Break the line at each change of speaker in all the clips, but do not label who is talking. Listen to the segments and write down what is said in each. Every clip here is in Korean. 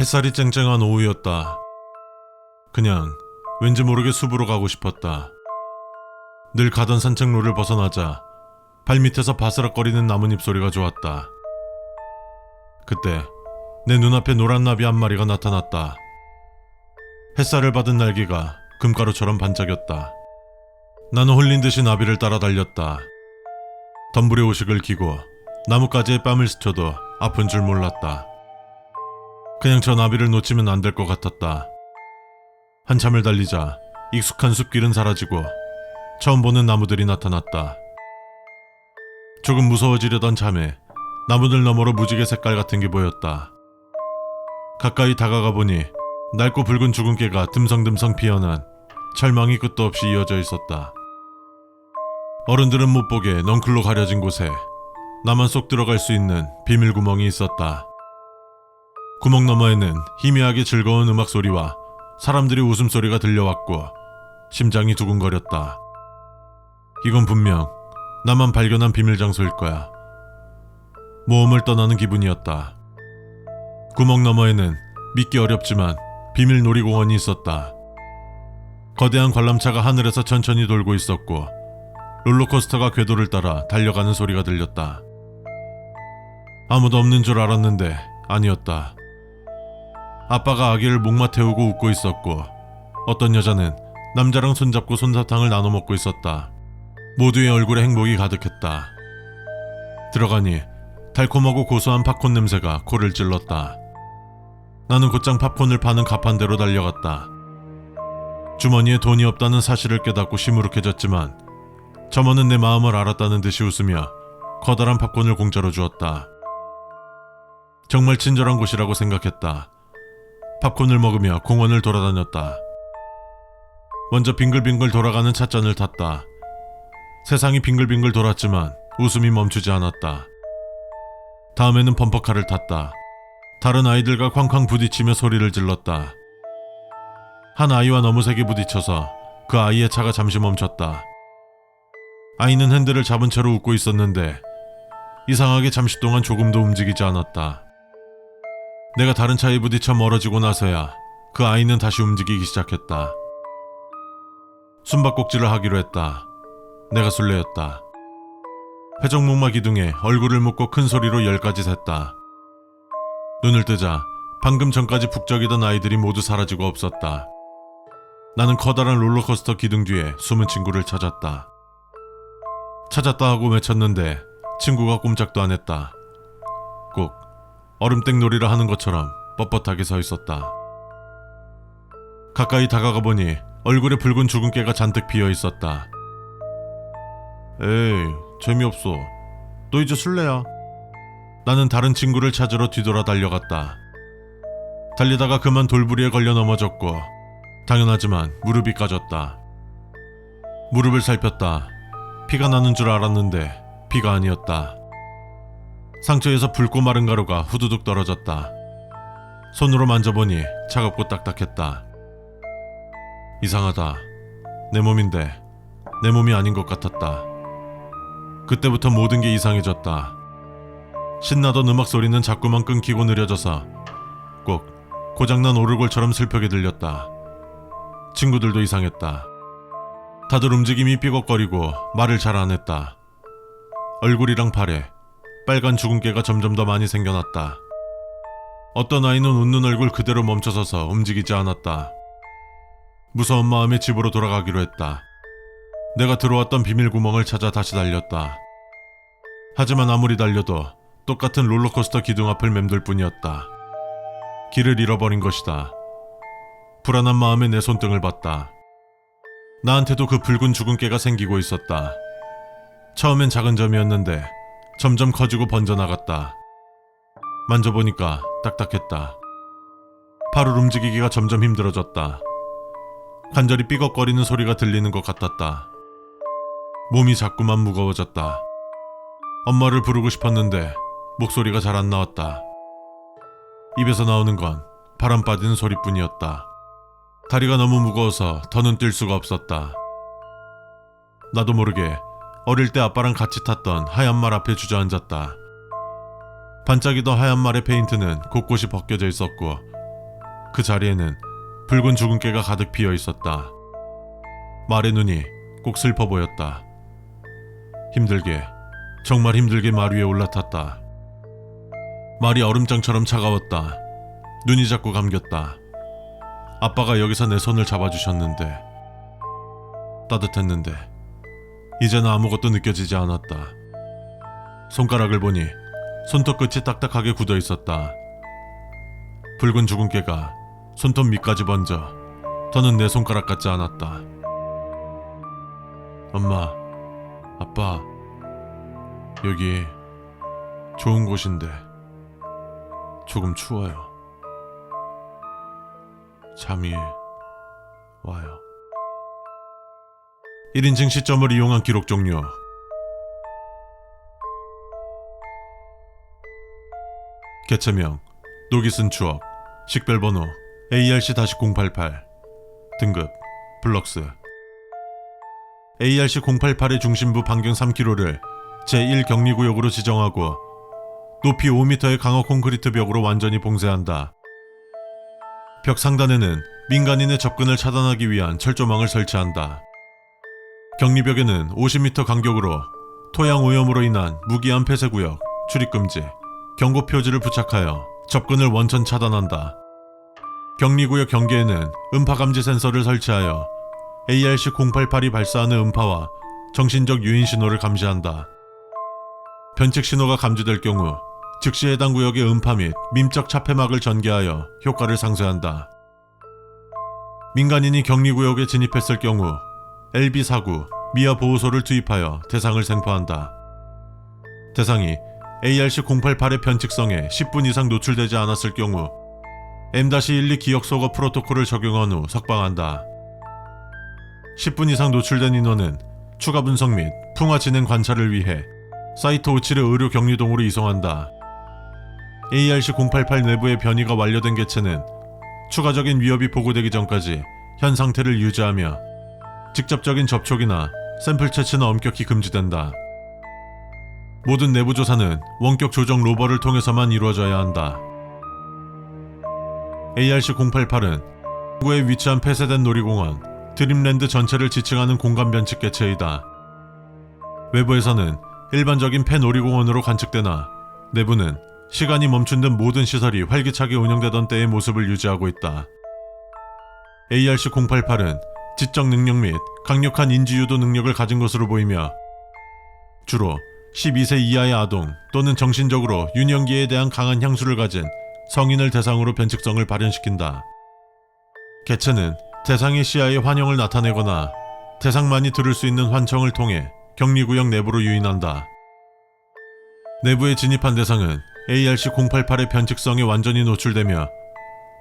햇살이 쨍쨍한 오후였다. 그냥 왠지 모르게 숲으로 가고 싶었다. 늘 가던 산책로를 벗어나자 발밑에서 바스락거리는 나뭇잎 소리가 좋았다. 그때 내 눈앞에 노란 나비 한 마리가 나타났다. 햇살을 받은 날개가 금가루처럼 반짝였다. 나는 홀린 듯이 나비를 따라 달렸다. 덤불에 오식을 기고 나뭇가지에 뺨을 스쳐도 아픈 줄 몰랐다. 그냥 저 나비를 놓치면 안 될 것 같았다. 한참을 달리자 익숙한 숲길은 사라지고 처음 보는 나무들이 나타났다. 조금 무서워지려던 참에 나무들 너머로 무지개 색깔 같은 게 보였다. 가까이 다가가 보니 낡고 붉은 주근깨가 듬성듬성 피어난 철망이 끝도 없이 이어져 있었다. 어른들은 못 보게 넝쿨로 가려진 곳에 나만 쏙 들어갈 수 있는 비밀 구멍이 있었다. 구멍 너머에는 희미하게 즐거운 음악 소리와 사람들이 웃음소리가 들려왔고 심장이 두근거렸다. 이건 분명 나만 발견한 비밀 장소일 거야. 모험을 떠나는 기분이었다. 구멍 너머에는 믿기 어렵지만 비밀 놀이공원이 있었다. 거대한 관람차가 하늘에서 천천히 돌고 있었고 롤러코스터가 궤도를 따라 달려가는 소리가 들렸다. 아무도 없는 줄 알았는데 아니었다. 아빠가 아기를 목마 태우고 웃고 있었고 어떤 여자는 남자랑 손잡고 솜사탕을 나눠 먹고 있었다. 모두의 얼굴에 행복이 가득했다. 들어가니 달콤하고 고소한 팝콘 냄새가 코를 찔렀다. 나는 곧장 팝콘을 파는 가판대로 달려갔다. 주머니에 돈이 없다는 사실을 깨닫고 시무룩해졌지만 점원은 내 마음을 알았다는 듯이 웃으며 커다란 팝콘을 공짜로 주었다. 정말 친절한 곳이라고 생각했다. 팝콘을 먹으며 공원을 돌아다녔다. 먼저 빙글빙글 돌아가는 찻잔을 탔다. 세상이 빙글빙글 돌았지만 웃음이 멈추지 않았다. 다음에는 범퍼카를 탔다. 다른 아이들과 쾅쾅 부딪히며 소리를 질렀다. 한 아이와 너무 세게 부딪혀서 그 아이의 차가 잠시 멈췄다. 아이는 핸들을 잡은 채로 웃고 있었는데 이상하게 잠시 동안 조금도 움직이지 않았다. 내가 다른 차에 부딪혀 멀어지고 나서야 그 아이는 다시 움직이기 시작했다. 숨바꼭질을 하기로 했다. 내가 술래였다. 회전목마 기둥에 얼굴을 묻고 큰 소리로 10가지 셌다. 눈을 뜨자 방금 전까지 북적이던 아이들이 모두 사라지고 없었다. 나는 커다란 롤러코스터 기둥 뒤에 숨은 친구를 찾았다. 찾았다 하고 외쳤는데 친구가 꼼짝도 안 했다. 꼭 얼음땡 놀이를 하는 것처럼 뻣뻣하게 서 있었다. 가까이 다가가 보니 얼굴에 붉은 주근깨가 잔뜩 피어 있었다. 에이, 재미없어. 너 이제 술래야. 나는 다른 친구를 찾으러 뒤돌아 달려갔다. 달리다가 그만 돌부리에 걸려 넘어졌고 당연하지만 무릎이 까졌다. 무릎을 살폈다. 피가 나는 줄 알았는데 피가 아니었다. 상처에서 붉고 마른 가루가 후두둑 떨어졌다. 손으로 만져보니 차갑고 딱딱했다. 이상하다. 내 몸인데 내 몸이 아닌 것 같았다. 그때부터 모든 게 이상해졌다. 신나던 음악 소리는 자꾸만 끊기고 느려져서 꼭 고장난 오르골처럼 슬프게 들렸다. 친구들도 이상했다. 다들 움직임이 삐걱거리고 말을 잘 안 했다. 얼굴이랑 팔에 빨간 주근깨가 점점 더 많이 생겨났다. 어떤 아이는 웃는 얼굴 그대로 멈춰서서 움직이지 않았다. 무서운 마음에 집으로 돌아가기로 했다. 내가 들어왔던 비밀 구멍을 찾아 다시 달렸다. 하지만 아무리 달려도 똑같은 롤러코스터 기둥 앞을 맴돌 뿐이었다. 길을 잃어버린 것이다. 불안한 마음에 내 손등을 봤다. 나한테도 그 붉은 주근깨가 생기고 있었다. 처음엔 작은 점이었는데 점점 커지고 번져나갔다. 만져보니까 딱딱했다. 팔을 움직이기가 점점 힘들어졌다. 간절히 삐걱거리는 소리가 들리는 것 같았다. 몸이 자꾸만 무거워졌다. 엄마를 부르고 싶었는데 목소리가 잘 안 나왔다. 입에서 나오는 건 바람 빠지는 소리뿐이었다. 다리가 너무 무거워서 더는 뛸 수가 없었다. 나도 모르게 어릴 때 아빠랑 같이 탔던 하얀 말 앞에 주저앉았다. 반짝이던 하얀 말의 페인트는 곳곳이 벗겨져 있었고 그 자리에는 붉은 주근깨가 가득 피어 있었다. 말의 눈이 꼭 슬퍼 보였다. 힘들게, 정말 힘들게 말 위에 올라탔다. 말이 얼음장처럼 차가웠다. 눈이 자꾸 감겼다. 아빠가 여기서 내 손을 잡아주셨는데, 따뜻했는데, 이제는 아무것도 느껴지지 않았다. 손가락을 보니 손톱 끝이 딱딱하게 굳어 있었다. 붉은 주근깨가 손톱 밑까지 번져 더는 내 손가락 같지 않았다. 엄마, 아빠, 여기 좋은 곳인데 조금 추워요. 잠이 와요. 1인칭 시점을 이용한 기록 종료. 개체명 녹이 쓴 추억. 식별번호 ARC-088. 등급 블럭스. ARC-088의 중심부 반경 3km를 제1격리구역으로 지정하고 높이 5m의 강화 콘크리트 벽으로 완전히 봉쇄한다. 벽 상단에는 민간인의 접근을 차단하기 위한 철조망을 설치한다. 격리벽에는 50m 간격으로 토양 오염으로 인한 무기한 폐쇄구역, 출입금지, 경고 표지를 부착하여 접근을 원천 차단한다. 격리구역 경계에는 음파감지 센서를 설치하여 ARC-088이 발사하는 음파와 정신적 유인 신호를 감지한다. 변칙 신호가 감지될 경우 즉시 해당 구역의 음파 및 민적 차폐막을 전개하여 효과를 상쇄한다. 민간인이 격리구역에 진입했을 경우 LB49 미아 보호소를 투입하여 대상을 생포한다. 대상이 ARC-088의 변칙성에 10분 이상 노출되지 않았을 경우 M-12 기억소거 프로토콜을 적용한 후 석방한다. 10분 이상 노출된 인원은 추가 분석 및 풍화 진행 관찰을 위해 사이트 57의 의료 격리동으로 이송한다. ARC-088 내부의 변이가 완료된 개체는 추가적인 위협이 보고되기 전까지 현 상태를 유지하며 직접적인 접촉이나 샘플 채취는 엄격히 금지된다. 모든 내부 조사는 원격 조정 로버를 통해서만 이루어져야 한다. ARC-088은 구에 위치한 폐쇄된 놀이공원 드림랜드 전체를 지칭하는 공간 변칙 개체이다. 외부에서는 일반적인 폐놀이공원으로 관측되나 내부는 시간이 멈춘 듯 모든 시설이 활기차게 운영되던 때의 모습을 유지하고 있다. ARC-088은 지적 능력 및 강력한 인지유도 능력을 가진 것으로 보이며 주로 12세 이하의 아동 또는 정신적으로 유년기에 대한 강한 향수를 가진 성인을 대상으로 변칙성을 발현시킨다. 개체는 대상의 시야에 환영을 나타내거나 대상만이 들을 수 있는 환청을 통해 격리구역 내부로 유인한다. 내부에 진입한 대상은 ARC-088의 변칙성에 완전히 노출되며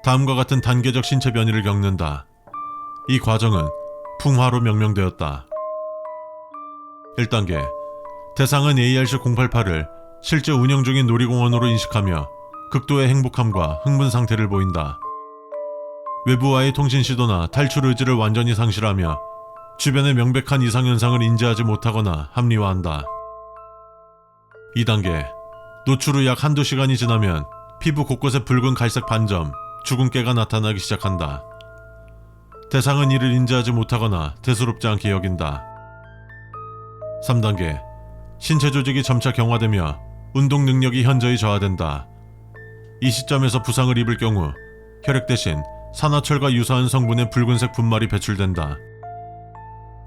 다음과 같은 단계적 신체 변이를 겪는다. 이 과정은 풍화로 명명되었다. 1단계 대상은 ARC-088을 실제 운영 중인 놀이공원으로 인식하며 극도의 행복함과 흥분 상태를 보인다. 외부와의 통신 시도나 탈출 의지를 완전히 상실하며 주변의 명백한 이상현상을 인지하지 못하거나 합리화한다. 2단계 노출 후 약 한두 시간이 지나면 피부 곳곳에 붉은 갈색 반점, 주근깨가 나타나기 시작한다. 대상은 이를 인지하지 못하거나 대수롭지 않게 여긴다. 3단계 신체 조직이 점차 경화되며 운동 능력이 현저히 저하된다. 이 시점에서 부상을 입을 경우 혈액 대신 산화철과 유사한 성분의 붉은색 분말이 배출된다.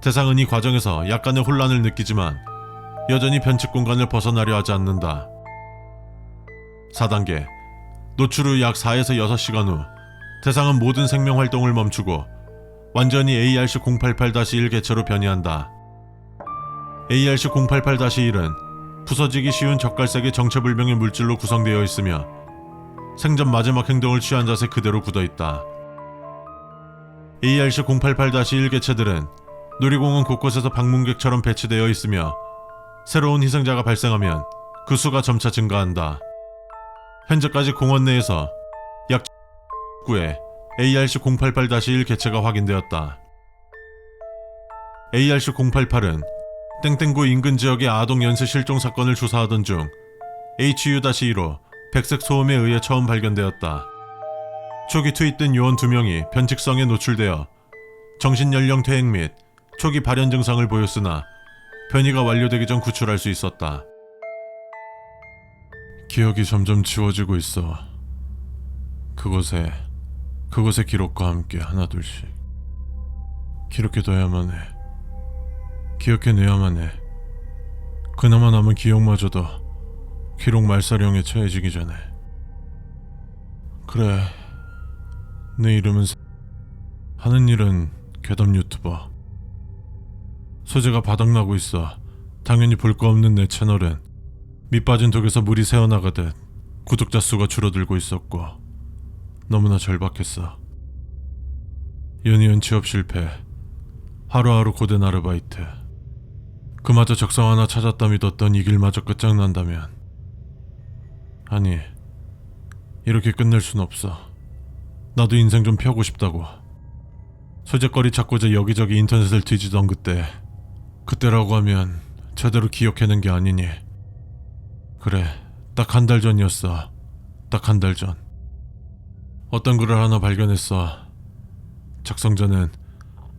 대상은 이 과정에서 약간의 혼란을 느끼지만 여전히 변칙 공간을 벗어나려 하지 않는다. 4단계 노출 후 약 4에서 6시간 후 대상은 모든 생명 활동을 멈추고 완전히 ARC-088-1 개체로 변이한다. ARC-088-1은 부서지기 쉬운 젓갈색의 정체불명의 물질로 구성되어 있으며 생전 마지막 행동을 취한 자세 그대로 굳어있다. ARC-088-1 개체들은 놀이공원 곳곳에서 방문객처럼 배치되어 있으며 새로운 희생자가 발생하면 그 수가 점차 증가한다. 현재까지 공원 내에서 약 9회 ARC-088-1 개체가 확인되었다. ARC-088은 땡땡구 인근 지역의 아동 연쇄 실종 사건을 조사하던 중 HU-2로 백색 소음에 의해 처음 발견되었다. 초기 투입된 요원 2명이 변칙성에 노출되어 정신연령 퇴행 및 초기 발현 증상을 보였으나 변이가 완료되기 전 구출할 수 있었다. 기억이 점점 지워지고 있어. 그곳의 기록과 함께 하나둘씩 기록해둬야만 해. 기억해내야만 해. 그나마 남은 기억마저도 기록 말살형에 처해지기 전에. 그래, 내 이름은 하는 일은 괴담 유튜버. 소재가 바닥나고 있어 당연히 볼 거 없는 내 채널은 밑빠진 독에서 물이 새어나가듯 구독자 수가 줄어들고 있었고 너무나 절박했어. 연이은 취업 실패, 하루하루 고된 아르바이트. 그마저 적성 하나 찾았다 믿었던 이 길마저 끝장난다면, 아니, 이렇게 끝낼 순 없어. 나도 인생 좀 펴고 싶다고. 소재거리 찾고자 여기저기 인터넷을 뒤지던 그때라고 하면 제대로 기억해낸 게 아니니. 그래, 딱 한 달 전이었어. 딱 한 달 전. 어떤 글을 하나 발견했어. 작성자는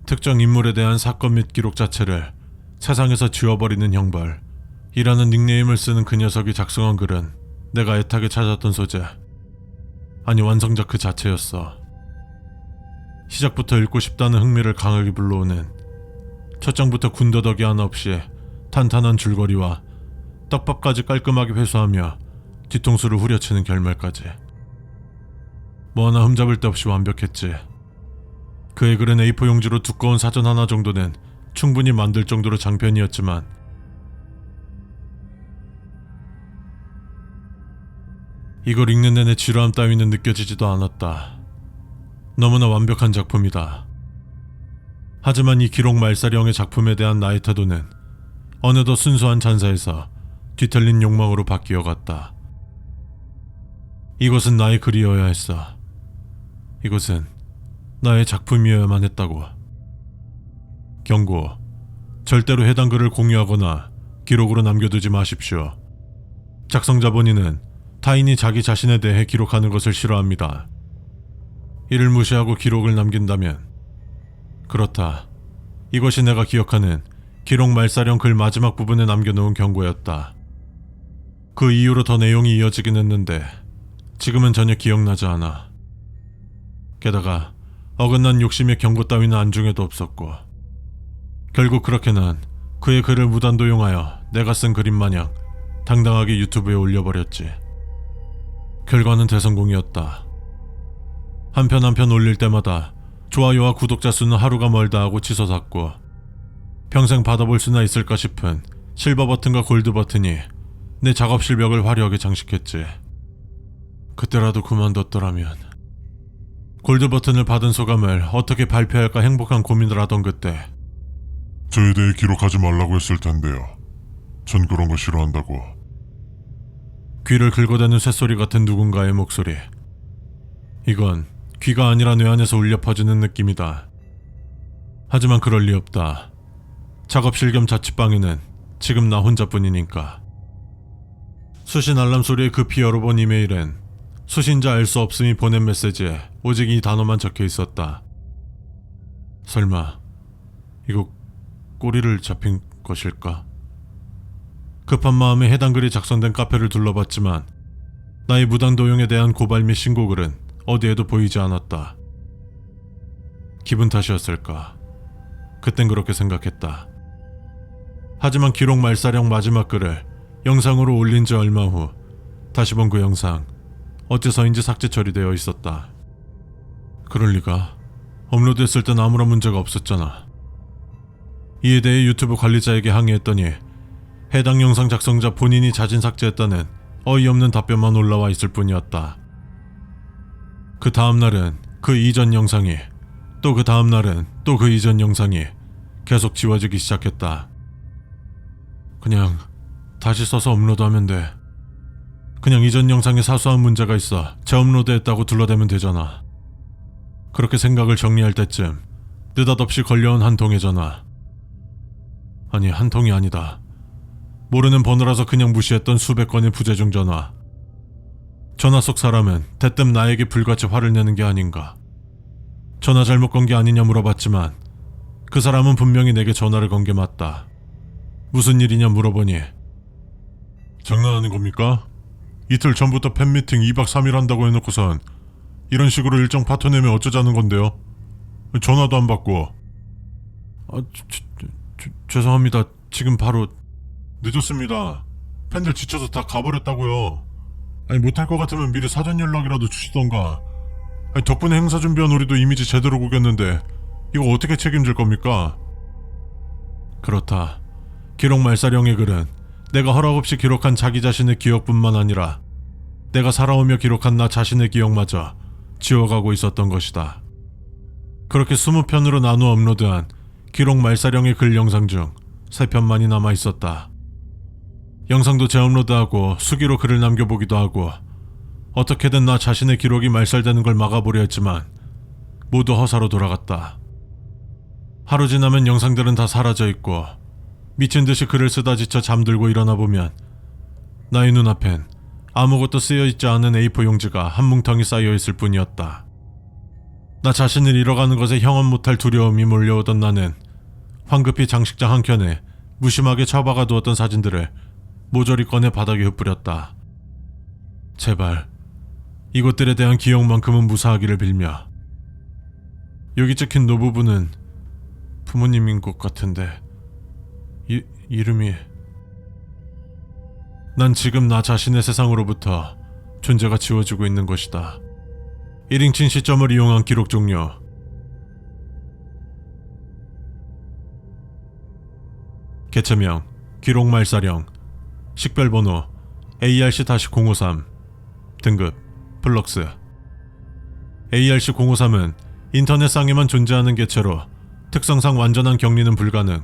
특정 인물에 대한 사건 및 기록 자체를 세상에서 지워버리는 형벌이라는 닉네임을 쓰는 그 녀석이 작성한 글은 내가 애타게 찾았던 소재, 아니 완성작 그 자체였어. 시작부터 읽고 싶다는 흥미를 강하게 불러오는, 첫 장부터 군더더기 하나 없이 탄탄한 줄거리와 떡밥까지 깔끔하게 회수하며 뒤통수를 후려치는 결말까지. 뭐 하나 흠잡을 데 없이 완벽했지. 그의 글은 A4 용지로 두꺼운 사전 하나 정도는 충분히 만들 정도로 장편이었지만 이걸 읽는 내내 지루함 따위는 느껴지지도 않았다. 너무나 완벽한 작품이다. 하지만 이 기록 말살형의 작품에 대한 나의 태도는 어느덧 순수한 잔사에서 뒤틀린 욕망으로 바뀌어갔다. 이것은 나의 글이어야 했어. 이것은 나의 작품이어야만 했다고. 경고. 절대로 해당 글을 공유하거나 기록으로 남겨두지 마십시오. 작성자 본인은 타인이 자기 자신에 대해 기록하는 것을 싫어합니다. 이를 무시하고 기록을 남긴다면, 그렇다. 이것이 내가 기억하는 기록 말살형 글 마지막 부분에 남겨놓은 경고였다. 그 이후로 더 내용이 이어지긴 했는데 지금은 전혀 기억나지 않아. 게다가 어긋난 욕심의 경고 따위는 안중에도 없었고, 결국 그렇게 난 그의 글을 무단도용하여 내가 쓴 그림 마냥 당당하게 유튜브에 올려버렸지. 결과는 대성공이었다. 한 편 한 편 올릴 때마다 좋아요와 구독자 수는 하루가 멀다 하고 치솟았고, 평생 받아볼 수나 있을까 싶은 실버 버튼과 골드 버튼이 내 작업 실력을 화려하게 장식했지. 그때라도 그만뒀더라면. 골드 버튼을 받은 소감을 어떻게 발표할까 행복한 고민을 하던 그때,
저에 대해 기록하지 말라고 했을 텐데요. 전 그런 거 싫어한다고.
귀를 긁어대는 쇳소리 같은 누군가의 목소리. 이건 귀가 아니라 뇌 안에서 울려 퍼지는 느낌이다. 하지만 그럴 리 없다. 작업실 겸 자취방에는 지금 나 혼자뿐이니까. 수신 알람 소리에 급히 열어본 이메일엔 수신자 알 수 없음이 보낸 메시지에 오직 이 단어만 적혀 있었다. 설마 이거 꼬리를 잡힌 것일까? 급한 마음에 해당 글이 작성된 카페를 둘러봤지만 나의 무단도용에 대한 고발 및 신고글은 어디에도 보이지 않았다. 기분 탓이었을까? 그땐 그렇게 생각했다. 하지만 기록 말살형 마지막 글을 영상으로 올린 지 얼마 후 다시 본 그 영상, 어째서인지 삭제 처리되어 있었다. 그럴 리가. 업로드했을 땐 아무런 문제가 없었잖아. 이에 대해 유튜브 관리자에게 항의했더니 해당 영상 작성자 본인이 자진 삭제했다는 어이없는 답변만 올라와 있을 뿐이었다. 그 다음날은 그 이전 영상이, 또 그 다음날은 또 그 이전 영상이 계속 지워지기 시작했다. 그냥 다시 써서 업로드하면 돼. 그냥 이전 영상에 사소한 문제가 있어 재업로드했다고 둘러대면 되잖아. 그렇게 생각을 정리할 때쯤 느닷없이 걸려온 한 통의 전화. 아니, 한 통이 아니다. 모르는 번호라서 그냥 무시했던 수백 건의 부재중 전화. 전화 속 사람은 대뜸 나에게 불같이 화를 내는 게 아닌가. 전화 잘못 건 게 아니냐 물어봤지만 그 사람은 분명히 내게 전화를 건 게 맞다. 무슨 일이냐 물어보니 장난하는 겁니까? 이틀 전부터 팬미팅 2박 3일 한다고 해놓고선 이런 식으로 일정 파토내면 어쩌자는 건데요? 전화도 안 받고. 죄송합니다. 지금 바로. 늦었습니다. 팬들 지쳐서 다 가버렸다고요. 아니 못할 것 같으면 미리 사전 연락이라도 주시던가. 아니 덕분에 행사 준비한 우리도 이미지 제대로 구겼는데 이거 어떻게 책임질 겁니까? 그렇다. 기록 말살형의 글은 내가 허락 없이 기록한 자기 자신의 기억뿐만 아니라 내가 살아오며 기록한 나 자신의 기억마저 지워가고 있었던 것이다. 그렇게 20편으로 나누어 업로드한 기록 말살형의 글 영상 중 3편만이 남아있었다. 영상도 재업로드하고 수기로 글을 남겨보기도 하고 어떻게든 나 자신의 기록이 말살되는 걸 막아보려 했지만 모두 허사로 돌아갔다. 하루 지나면 영상들은 다 사라져있고 미친듯이 글을 쓰다 지쳐 잠들고 일어나 보면 나의 눈앞엔 아무것도 쓰여있지 않은 A4 용지가 한 뭉텅이 쌓여있을 뿐이었다. 나 자신을 잃어가는 것에 형언 못할 두려움이 몰려오던 나는 황급히 장식장 한 켠에 무심하게 처박아 두었던 사진들을 모조리 꺼내 바닥에 흩뿌렸다. 제발 이것들에 대한 기억만큼은 무사하기를 빌며. 여기 찍힌 노부부는 부모님인 것 같은데 이름이... 난 지금 나 자신의 세상으로부터 존재가 지워지고 있는 것이다. 1인칭 시점을 이용한 기록 종료. 개체명 기록 말살형, 식별번호 ARC-053, 등급 플럭스. ARC-053은 인터넷상에만 존재하는 개체로 특성상 완전한 격리는 불가능.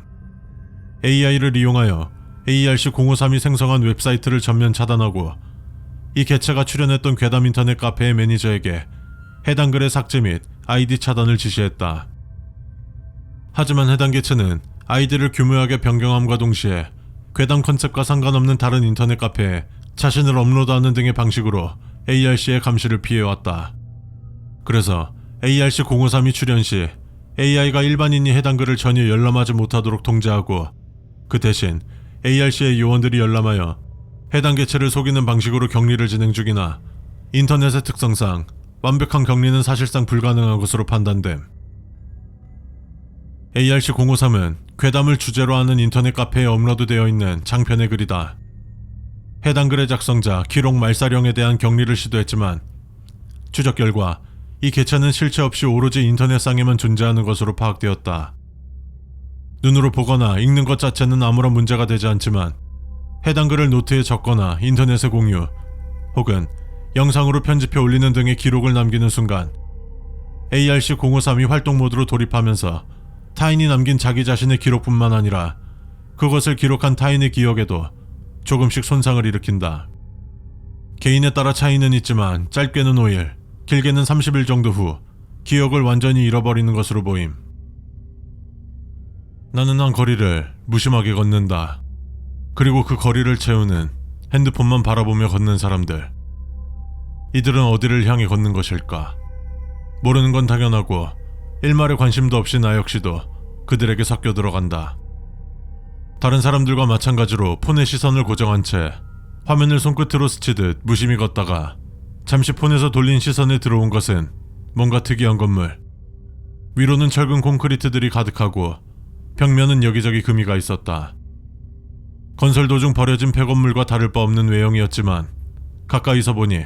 AI를 이용하여 ARC-053이 생성한 웹사이트를 전면 차단하고 이 개체가 출연했던 괴담 인터넷 카페의 매니저에게 해당 글의 삭제 및 아이디 차단을 지시했다. 하지만 해당 개체는 아이디를 교묘하게 변경함과 동시에 괴담 컨셉과 상관없는 다른 인터넷 카페에 자신을 업로드하는 등의 방식으로 ARC의 감시를 피해왔다. 그래서 ARC-053이 출연 시 AI가 일반인이 해당 글을 전혀 열람하지 못하도록 통제하고 그 대신 ARC의 요원들이 열람하여 해당 개체를 속이는 방식으로 격리를 진행 중이나 인터넷의 특성상 완벽한 격리는 사실상 불가능한 것으로 판단됨. ARC-053은 괴담을 주제로 하는 인터넷 카페에 업로드되어 있는 장편의 글이다. 해당 글의 작성자 기록 말살형에 대한 격리를 시도했지만 추적 결과 이 개체는 실체 없이 오로지 인터넷상에만 존재하는 것으로 파악되었다. 눈으로 보거나 읽는 것 자체는 아무런 문제가 되지 않지만 해당 글을 노트에 적거나 인터넷에 공유 혹은 영상으로 편집해 올리는 등의 기록을 남기는 순간 ARC-053이 활동 모드로 돌입하면서 타인이 남긴 자기 자신의 기록뿐만 아니라 그것을 기록한 타인의 기억에도 조금씩 손상을 일으킨다. 개인에 따라 차이는 있지만 짧게는 5일, 길게는 30일 정도 후 기억을 완전히 잃어버리는 것으로 보임. 나는 한 거리를 무심하게 걷는다. 그리고 그 거리를 채우는 핸드폰만 바라보며 걷는 사람들. 이들은 어디를 향해 걷는 것일까? 모르는 건 당연하고 일말의 관심도 없이 나 역시도 그들에게 섞여 들어간다. 다른 사람들과 마찬가지로 폰에 시선을 고정한 채 화면을 손끝으로 스치듯 무심히 걷다가 잠시 폰에서 돌린 시선에 들어온 것은 뭔가 특이한 건물. 위로는 철근 콘크리트들이 가득하고 벽면은 여기저기 금이가 있었다. 건설 도중 버려진 폐건물과 다를 바 없는 외형이었지만 가까이서 보니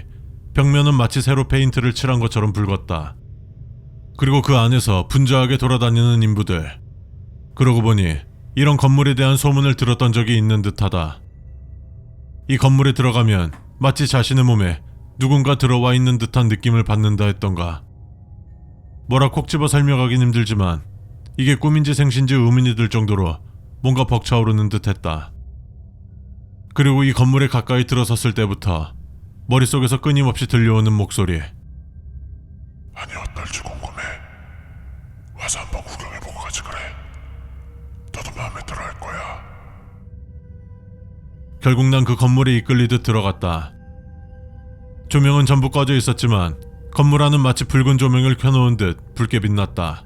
벽면은 마치 새로 페인트를 칠한 것처럼 붉었다. 그리고 그 안에서 분주하게 돌아다니는 인부들. 그러고 보니 이런 건물에 대한 소문을 들었던 적이 있는 듯하다. 이 건물에 들어가면 마치 자신의 몸에 누군가 들어와 있는 듯한 느낌을 받는다 했던가. 뭐라 콕 집어 설명하긴 힘들지만 이게 꿈인지 생신지 의문이 들 정도로 뭔가 벅차오르는 듯했다. 그리고 이 건물에 가까이 들어섰을 때부터 머릿속에서 끊임없이 들려오는 목소리.
아니 어떨지 궁금해. 와서 한번 구경해보고 가지 그래. 너도 마음에 들어 할 거야.
결국 난 그 건물에 이끌리듯 들어갔다. 조명은 전부 꺼져 있었지만 건물 안은 마치 붉은 조명을 켜놓은 듯 붉게 빛났다.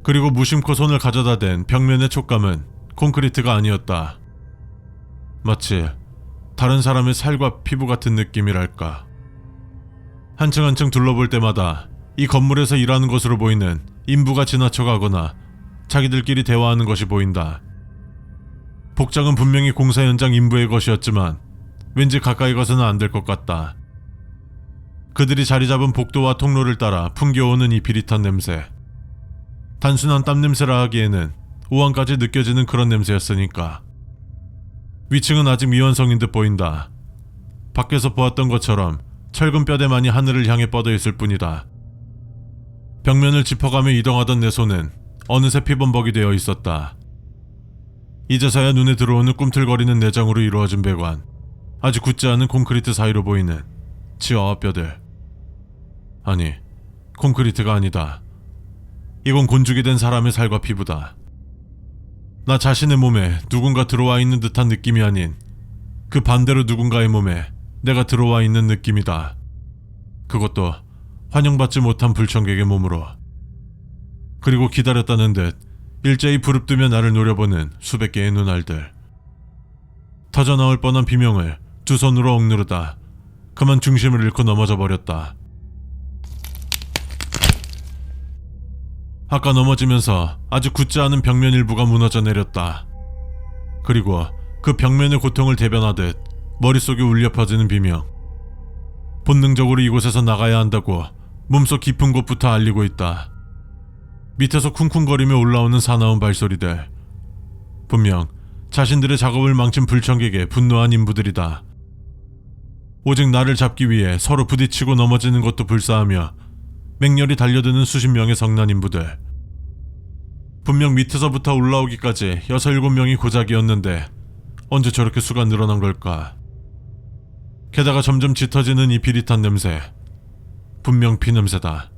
그리고 무심코 손을 가져다 댄 벽면의 촉감은 콘크리트가 아니었다. 마치 다른 사람의 살과 피부 같은 느낌이랄까. 한층 한층 둘러볼 때마다 이 건물에서 일하는 것으로 보이는 인부가 지나쳐가거나 자기들끼리 대화하는 것이 보인다. 복장은 분명히 공사 현장 인부의 것이었지만 왠지 가까이 가서는 안 될 것 같다. 그들이 자리 잡은 복도와 통로를 따라 풍겨오는 이 비릿한 냄새. 단순한 땀 냄새라 하기에는 오한까지 느껴지는 그런 냄새였으니까. 위층은 아직 미완성인 듯 보인다. 밖에서 보았던 것처럼 철근 뼈대만이 하늘을 향해 뻗어 있을 뿐이다. 벽면을 짚어가며 이동하던 내 손은 어느새 피범벅이 되어 있었다. 이제서야 눈에 들어오는 꿈틀거리는 내장으로 이루어진 배관, 아주 굳지 않은 콘크리트 사이로 보이는 치아와 뼈들. 아니, 콘크리트가 아니다. 이건 곤죽이 된 사람의 살과 피부다. 나 자신의 몸에 누군가 들어와 있는 듯한 느낌이 아닌 그 반대로 누군가의 몸에 내가 들어와 있는 느낌이다. 그것도 환영받지 못한 불청객의 몸으로. 그리고 기다렸다는 듯 일제히 부릅뜨며 나를 노려보는 수백 개의 눈알들. 터져나올 뻔한 비명을 두 손으로 억누르다 그만 중심을 잃고 넘어져 버렸다. 아까 넘어지면서 아주 굳지 않은 벽면 일부가 무너져 내렸다. 그리고 그 벽면의 고통을 대변하듯 머릿속에 울려 퍼지는 비명. 본능적으로 이곳에서 나가야 한다고 몸속 깊은 곳부터 알리고 있다. 밑에서 쿵쿵거리며 올라오는 사나운 발소리들. 분명 자신들의 작업을 망친 불청객의 분노한 인부들이다. 오직 나를 잡기 위해 서로 부딪히고 넘어지는 것도 불사하며 맹렬히 달려드는 수십 명의 성난 인부들. 분명 밑에서부터 올라오기까지 6, 7명이 고작이었는데 언제 저렇게 수가 늘어난 걸까? 게다가 점점 짙어지는 이 비릿한 냄새. 분명 피냄새다.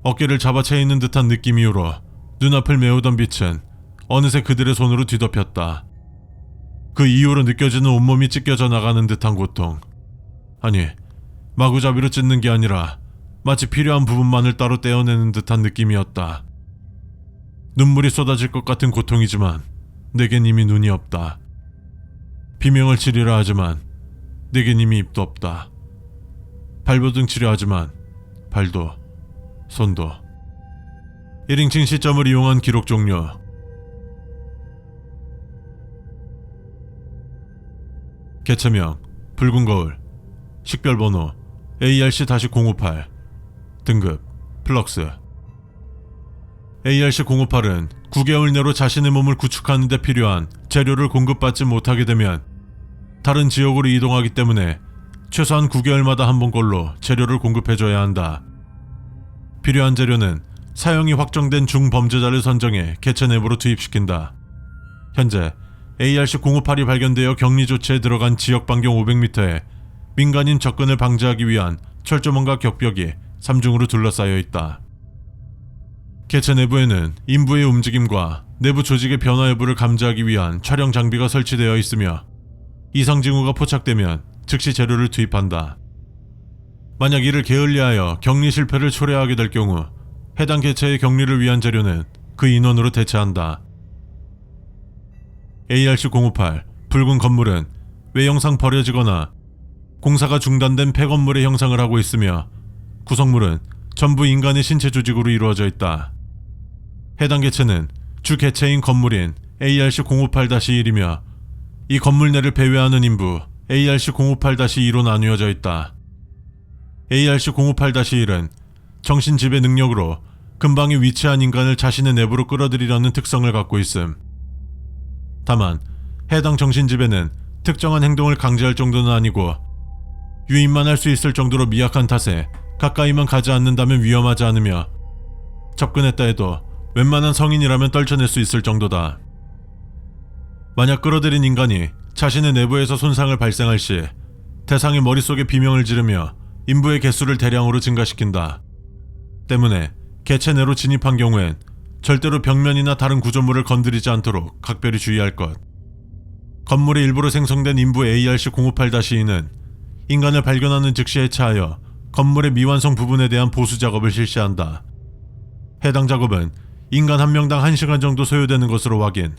어깨를 잡아채 있는 듯한 느낌 이후로 눈앞을 메우던 빛은 어느새 그들의 손으로 뒤덮였다. 그 이후로 느껴지는 온몸이 찢겨져 나가는 듯한 고통. 아니, 마구잡이로 찢는 게 아니라 마치 필요한 부분만을 따로 떼어내는 듯한 느낌이었다. 눈물이 쏟아질 것 같은 고통이지만 내겐 이미 눈이 없다. 비명을 치리라 하지만 내겐 이미 입도 없다. 발버둥 치려 하지만 발도 손도. 1인칭 시점을 이용한 기록 종료. 개체명 붉은 거울. 식별번호 ARC-058. 등급 플럭스. ARC-058은 9개월 내로 자신의 몸을 구축하는 데 필요한 재료를 공급받지 못하게 되면 다른 지역으로 이동하기 때문에 최소한 9개월마다 한 번꼴로 재료를 공급해줘야 한다. 필요한 재료는 사용이 확정된 중범죄자를 선정해 개체 내부로 투입시킨다. 현재 ARC-058이 발견되어 격리 조치에 들어간 지역 반경 500m에 민간인 접근을 방지하기 위한 철조망과 격벽이 3중으로 둘러싸여 있다. 개체 내부에는 인부의 움직임과 내부 조직의 변화 여부를 감지하기 위한 촬영 장비가 설치되어 있으며 이상 징후가 포착되면 즉시 재료를 투입한다. 만약 이를 게을리하여 격리 실패를 초래하게 될 경우 해당 개체의 격리를 위한 재료는 그 인원으로 대체한다. ARC-058 붉은 건물은 외형상 버려지거나 공사가 중단된 폐건물의 형상을 하고 있으며 구성물은 전부 인간의 신체 조직으로 이루어져 있다. 해당 개체는 주 개체인 건물인 ARC-058-1이며 이 건물 내를 배회하는 인부 ARC-058-2로 나뉘어져 있다. ARC-058-1은 정신지배 능력으로 근방에 위치한 인간을 자신의 내부로 끌어들이려는 특성을 갖고 있음. 다만 해당 정신지배는 특정한 행동을 강제할 정도는 아니고 유인만 할 수 있을 정도로 미약한 탓에 가까이만 가지 않는다면 위험하지 않으며 접근했다 해도 웬만한 성인이라면 떨쳐낼 수 있을 정도다. 만약 끌어들인 인간이 자신의 내부에서 손상을 발생할 시 대상의 머릿속에 비명을 지르며 인부의 개수를 대량으로 증가시킨다. 때문에 개체 내로 진입한 경우엔 절대로 벽면이나 다른 구조물을 건드리지 않도록 각별히 주의할 것. 건물의 일부로 생성된 인부 ARC-058-2는 인간을 발견하는 즉시 해체하여 건물의 미완성 부분에 대한 보수 작업을 실시한다. 해당 작업은 인간 한 명당 1시간 정도 소요되는 것으로 확인.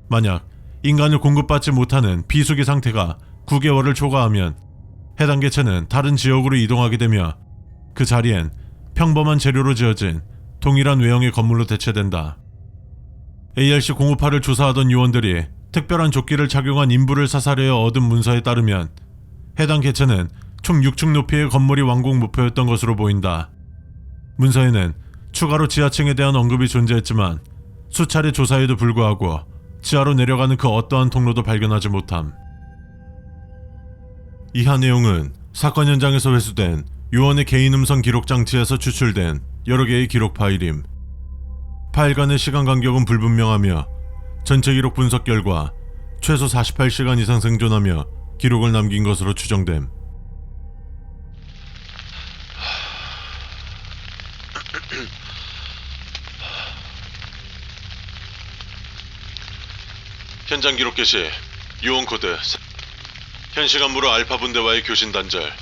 만약 인간을 공급받지 못하는 비수기 상태가 9개월을 초과하면 해당 개체는 다른 지역으로 이동하게 되며 그 자리엔 평범한 재료로 지어진 동일한 외형의 건물로 대체된다. ARC-058을 조사하던 요원들이 특별한 조끼를 착용한 인부를 사살하여 얻은 문서에 따르면 해당 개체는 총 6층 높이의 건물이 완공 목표였던 것으로 보인다. 문서에는 추가로 지하층에 대한 언급이 존재했지만 수차례 조사에도 불구하고 지하로 내려가는 그 어떠한 통로도 발견하지 못함. 이하 내용은 사건 현장에서 회수된 요원의 개인 음성 기록 장치에서 추출된 여러 개의 기록 파일임. 파일 간의 시간 간격은 불분명하며 전체 기록 분석 결과 최소 48시간 이상 생존하며 기록을 남긴 것으로 추정됨. 현장 기록 개시 요원 코드 현 시간부로 알파 분대와의 교신 단절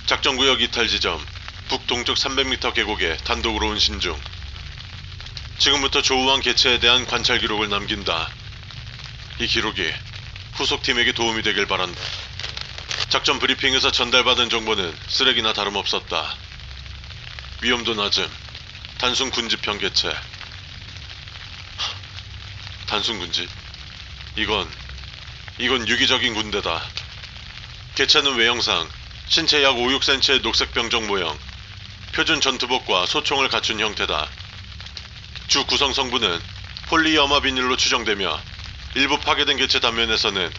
작전구역 이탈 지점 북동쪽 300m 계곡에 단독으로 운신 중. 지금부터 조우한 개체에 대한 관찰 기록을 남긴다. 이 기록이 후속팀에게 도움이 되길 바란다. 작전 브리핑에서 전달받은 정보는 쓰레기나 다름없었다. 위험도 낮음, 단순 군집형 개체. 단순 군집? 이건 유기적인 군대다. 개체는 외형상 신체 약 5-6cm의 녹색 병정 모형, 표준 전투복과 소총을 갖춘 형태다. 주 구성 성분은 폴리염화 비닐로 추정되며 일부 파괴된 개체 단면에서는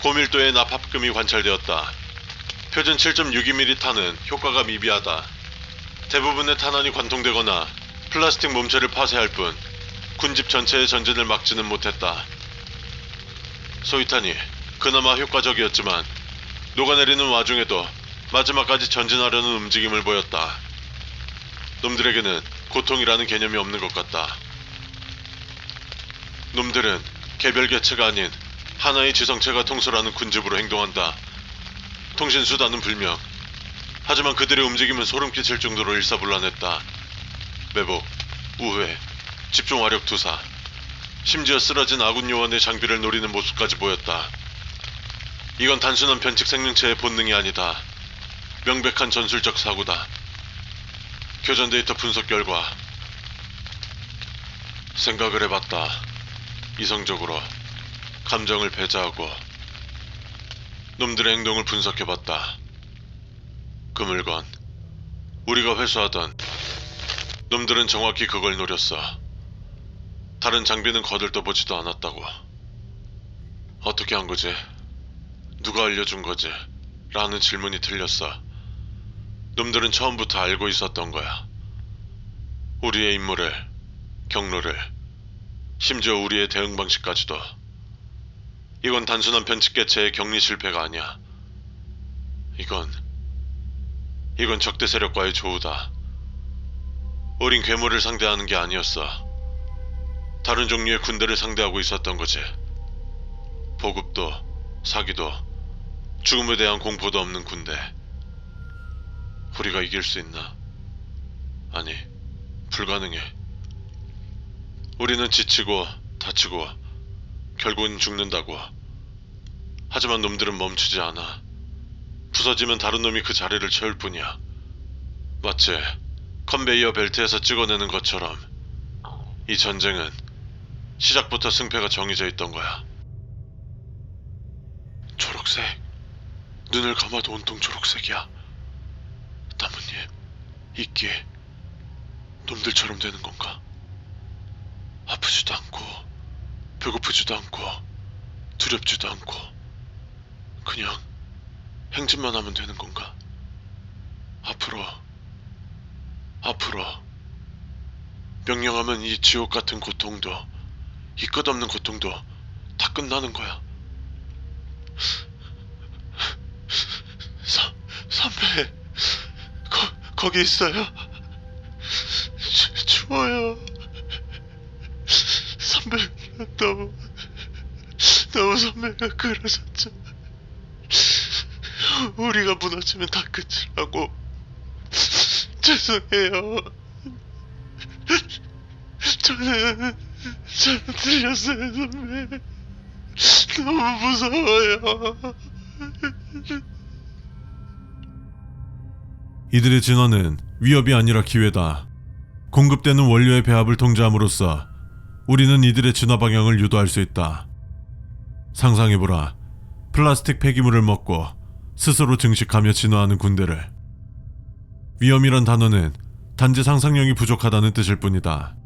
고밀도의 납합금이 관찰되었다. 표준 7.62mm 탄은 효과가 미비하다. 대부분의 탄환이 관통되거나 플라스틱 몸체를 파쇄할 뿐 군집 전체의 전진을 막지는 못했다. 소위탄이 그나마 효과적이었지만 녹아내리는 와중에도 마지막까지 전진하려는 움직임을 보였다. 놈들에게는 고통이라는 개념이 없는 것 같다. 놈들은 개별 개체가 아닌 하나의 지성체가 통솔하는 군집으로 행동한다. 통신 수단은 불명. 하지만 그들의 움직임은 소름 끼칠 정도로 일사불란했다. 매복, 우회, 집중화력 투사, 심지어 쓰러진 아군 요원의 장비를 노리는 모습까지 보였다. 이건 단순한 변칙 생명체의 본능이 아니다. 명백한 전술적 사고다. 교전 데이터 분석 결과 생각을 해봤다. 이성적으로 감정을 배제하고 놈들의 행동을 분석해봤다. 그 물건 우리가 회수하던 놈들은 정확히 그걸 노렸어. 다른 장비는 거들떠보지도 않았다고. 어떻게 한 거지? 누가 알려준 거지? 라는 질문이 들렸어. 놈들은 처음부터 알고 있었던 거야. 우리의 임무를, 경로를, 심지어 우리의 대응 방식까지도. 이건 단순한 변칙 개체의 격리 실패가 아니야. 이건 적대 세력과의 조우다. 우린 괴물을 상대하는 게 아니었어. 다른 종류의 군대를 상대하고 있었던 거지. 보급도, 사기도, 죽음에 대한 공포도 없는 군대. 우리가 이길 수 있나? 아니, 불가능해. 우리는 지치고 다치고 결국은 죽는다고. 하지만 놈들은 멈추지 않아. 부서지면 다른 놈이 그 자리를 채울 뿐이야. 마치 컨베이어 벨트에서 찍어내는 것처럼 이 전쟁은 시작부터 승패가 정해져 있던 거야. 초록색. 눈을 감아도 온통 초록색이야. 나뭇잎, 이끼, 놈들처럼 되는 건가? 아프지도 않고, 배고프지도 않고, 두렵지도 않고, 그냥 행진만 하면 되는 건가? 앞으로 명령하면 이 지옥 같은 고통도, 이 끝없는 고통도 다 끝나는 거야. 선배, 거기 있어요. 추워요. 선배, 너무 선배가 그러셨죠.
우리가 무너지면 다 끝이라고. 죄송해요. 저는 틀렸어요, 선배. 너무 무서워요.
이들의 진화는 위협이 아니라 기회다. 공급되는 원료의 배합을 통제함으로써 우리는 이들의 진화 방향을 유도할 수 있다. 상상해보라. 플라스틱 폐기물을 먹고 스스로 증식하며 진화하는 군대를. 위험이란 단어는 단지 상상력이 부족하다는 뜻일 뿐이다.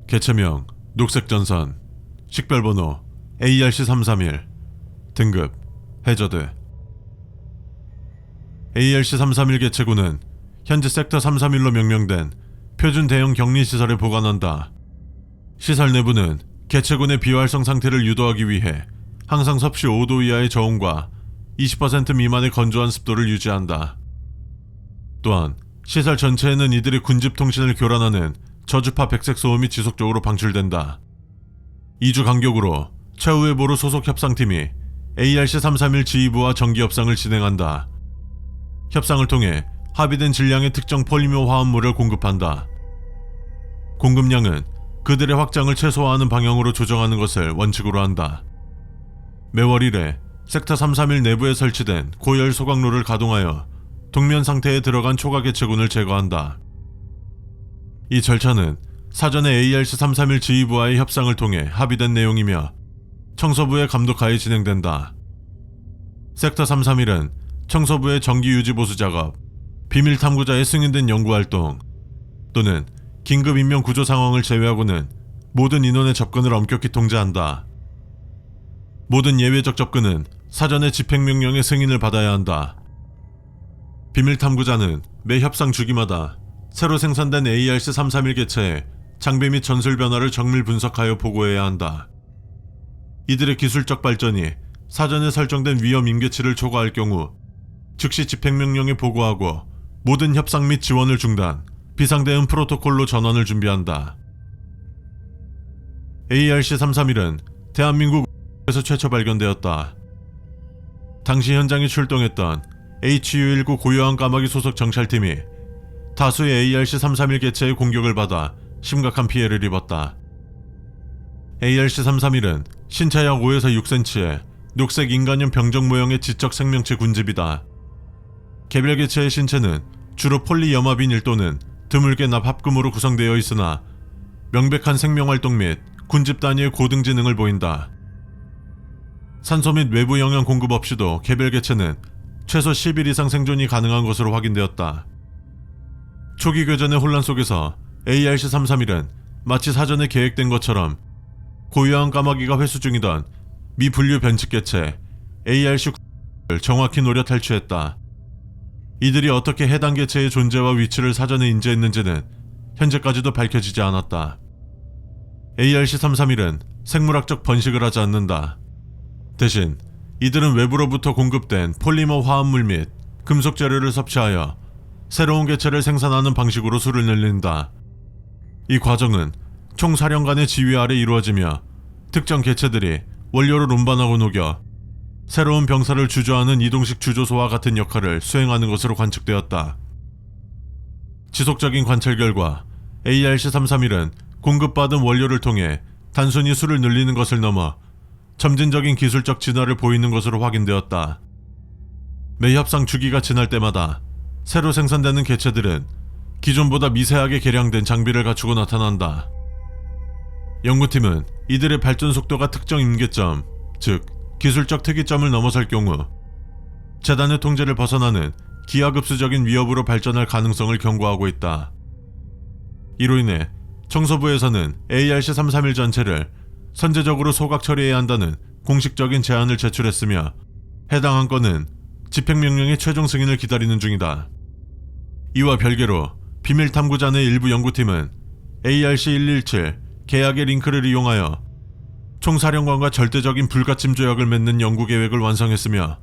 개체명 녹색전선, 식별번호 ARC331, 등급 해저드. ARC331 개체군은 현재 섹터 331로 명명된 표준 대형 격리시설에 보관한다. 시설 내부는 개체군의 비활성 상태를 유도하기 위해 항상 섭씨 5도 이하의 저온과 20% 미만의 건조한 습도를 유지한다. 또한 시설 전체에는 이들의 군집 통신을 교란하는 저주파 백색 소음이 지속적으로 방출된다. 2주 간격으로 최후의 보루 소속 협상팀이 ARC331 지휘부와 정기 협상을 진행한다. 협상을 통해 합의된 질량의 특정 폴리머 화합물을 공급한다. 공급량은 그들의 확장을 최소화하는 방향으로 조정하는 것을 원칙으로 한다. 매월 1회 섹터 331 내부에 설치된 고열 소각로를 가동하여 동면 상태에 들어간 초과 개체군을 제거한다. 이 절차는 사전에 ARC331 지휘부와의 협상을 통해 합의된 내용이며 청소부의 감독하에 진행된다. 섹터 331은 청소부의 정기 유지 보수 작업, 비밀 탐구자의 승인된 연구활동 또는 긴급 인명 구조 상황을 제외하고는 모든 인원의 접근을 엄격히 통제한다. 모든 예외적 접근은 사전에 집행명령의 승인을 받아야 한다. 비밀 탐구자는 매 협상 주기마다 새로 생산된 ARC331 개체의 장비 및 전술 변화를 정밀 분석하여 보고해야 한다. 이들의 기술적 발전이 사전에 설정된 위험 임계치를 초과할 경우 즉시 집행명령에 보고하고 모든 협상 및 지원을 중단, 비상대응 프로토콜로 전환을 준비한다. ARC331은 대한민국에서 최초 발견되었다. 당시 현장에 출동했던 HU-19 고요한 까마귀 소속 정찰팀이 다수의 ARC331 개체의 공격을 받아 심각한 피해를 입었다. ARC331은 신체 약 5에서 6cm의 녹색 인간형 병정 모형의 지적 생명체 군집이다. 개별 개체의 신체는 주로 폴리염합인일 또는 드물게 납합금으로 구성되어 있으나 명백한 생명활동 및 군집 단위의 고등지능을 보인다. 산소 및 외부 영양 공급 없이도 개별 개체는 최소 10일 이상 생존이 가능한 것으로 확인되었다. 초기 교전의 혼란 속에서 ARC331은 마치 사전에 계획된 것처럼 고유한 까마귀가 회수 중이던 미분류 변칙 개체 ARC9를 정확히 노려 탈취했다. 이들이 어떻게 해당 개체의 존재와 위치를 사전에 인지했는지는 현재까지도 밝혀지지 않았다. ARC331은 생물학적 번식을 하지 않는다. 대신 이들은 외부로부터 공급된 폴리머 화합물 및 금속 재료를 섭취하여 새로운 개체를 생산하는 방식으로 수를 늘린다. 이 과정은 총사령관의 지휘 아래 이루어지며 특정 개체들이 원료를 운반하고 녹여 새로운 병사를 주조하는 이동식 주조소와 같은 역할을 수행하는 것으로 관측되었다. 지속적인 관찰 결과 ARC331은 공급받은 원료를 통해 단순히 수를 늘리는 것을 넘어 점진적인 기술적 진화를 보이는 것으로 확인되었다. 매 협상 주기가 지날 때마다 새로 생산되는 개체들은 기존보다 미세하게 개량된 장비를 갖추고 나타난다. 연구팀은 이들의 발전 속도가 특정 임계점, 즉 기술적 특이점을 넘어설 경우 재단의 통제를 벗어나는 기하급수적인 위협으로 발전할 가능성을 경고하고 있다. 이로 인해 청소부에서는 ARC331 전체를 선제적으로 소각 처리해야 한다는 공식적인 제안을 제출했으며 해당 한 건은 집행명령의 최종 승인을 기다리는 중이다. 이와 별개로 비밀 탐구자 내 일부 연구팀은 ARC117 계약의 링크를 이용하여 총사령관과 절대적인 불가침 조약을 맺는 연구 계획을 완성했으며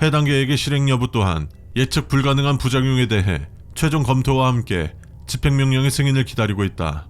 해당 계획의 실행 여부 또한 예측 불가능한 부작용에 대해 최종 검토와 함께 집행명령의 승인을 기다리고 있다.